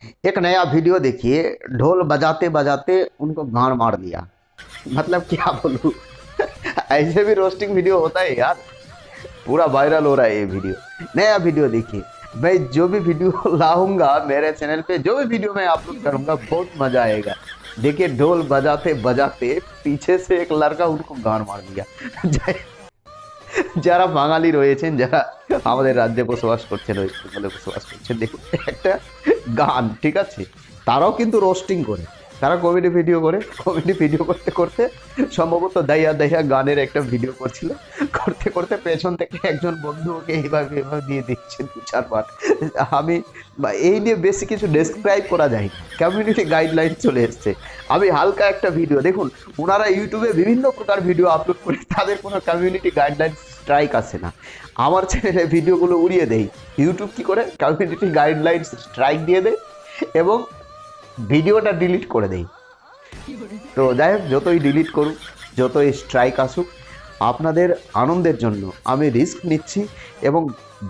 एक नया वीडियो देखिए, ढोल बजाते बजाते उनको गांड मार दिया। मतलब क्या बोलूं। ऐसे भी रोस्टिंग वीडियो होता है यार। पूरा वायरल हो रहा है ये वीडियो। नया वीडियो देखिए। मैं जो भी वीडियो लाऊंगा मेरे चैनल पे, जो भी वीडियो मैं अपलोड करूंगा, बहुत मजा आएगा। देखिए, ढोल बजाते बजाते पीछे से एक लड़का उनको गांड मार दिया। যারা বাঙালি রয়েছেন, যারা আমাদের রাজ্যে বসবাস করছেন, ওয়েস্ট বেঙ্গলে বসবাস করছেন, দেখুন একটা গান, ঠিক আছে, তারাও কিন্তু রোস্টিং করে, তারা কমেডি ভিডিও করে, কমেডি ভিডিও করতে করতে সম্ভবত দাইয়া দাইয়া গানের একটা ভিডিও করছিল, করতে করতে পেছন থেকে একজন বন্ধু ওকে এইভাবে এভাবে দিয়ে দিচ্ছে দু চারবার। আমি এই নিয়ে বেশি কিছু ডেসক্রাইব করা যায় না, কমিউনিটি গাইডলাইন চলে এসছে। আমি হালকা একটা ভিডিও দেখুন, ওনারা ইউটিউবে বিভিন্ন প্রকার ভিডিও আপলোড করে, তাদের কোনো কমিউনিটি গাইডলাইন স্ট্রাইক আসে না। আমার চ্যানেলে ভিডিওগুলো উড়িয়ে দেয়, ইউটিউব কি করে কমিউনিটি গাইডলাইন স্ট্রাইক দিয়ে দেয় এবং ভিডিওটা ডিলিট করে দেয়। তো যাই হোক, যতই ডিলিট করুক, যতই স্ট্রাইক আসুক, আপনাদের আনন্দের জন্য আমি রিস্ক নিচ্ছি। এবং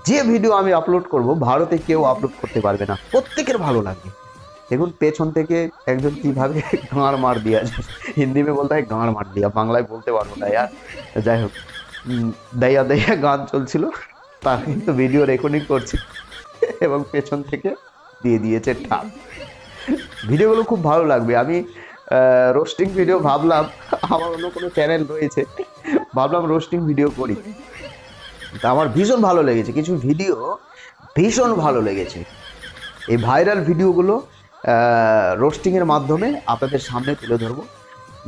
যে ভিডিও আমি আপলোড করব, ভারতে কেউ আপলোড করতে পারবে না, প্রত্যেকের ভালো লাগবে। দেখুন পেছন থেকে একজন কিভাবে গাঁড় মার দিয়া যায়, হিন্দি में বলতে হয় গাঁড় মার দিয়া, বাংলায় বলতে পারবো না यार। যাই হোক, দাইয়া দাইয়া গান চলছিল, তার কিন্তু ভিডিও রেকর্ডিং করছি এবং পেছন থেকে দিয়ে দিয়েছে ঠাপ। ভিডিওগুলো খুব ভালো লাগবে। আমি রোস্টিং ভিডিও ভাবলাম, আমার অন্য কোনো চ্যানেল রয়েছে, ভাবলাম রোস্টিং ভিডিও করি। তা আমার ভীষণ ভালো লেগেছে, কিছু ভিডিও ভীষণ ভালো লেগেছে। এই ভাইরাল ভিডিওগুলো রোস্টিংয়ের মাধ্যমে আপনাদের সামনে তুলে ধরবো।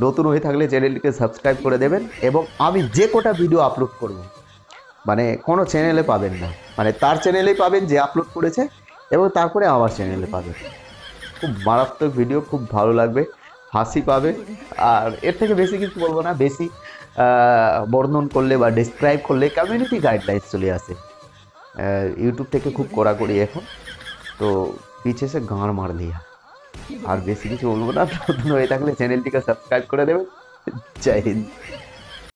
নতুন হয়ে থাকলে চ্যানেলটিকে সাবস্ক্রাইব করে দেবেন। এবং আমি যে কটা ভিডিও আপলোড করব, মানে কোনো চ্যানেলে পাবেন না, মানে তার চ্যানেলেই পাবেন যে আপলোড করেছে, এবং তারপরে আমার চ্যানেলে পাবেন। খুব মারাত্মক ভিডিও, খুব ভালো লাগবে, হাসি পাবে। আর এর থেকে বেশি কিছু বলবো না। বেশি বর্ণন করলে বা ডিসক্রাইব করলে কমিউনিটি গাইডলাইন্স চলে আসে ইউটিউব থেকে, খুব কড়াকড়ি এখন। তো পিছে সে গাঁড় মার দিয়া। আর বেশি কিছু বলবো না। নতুন হয়ে থাকলে চ্যানেলটিকে সাবস্ক্রাইব করে দেবেন। জয় হিন্দ।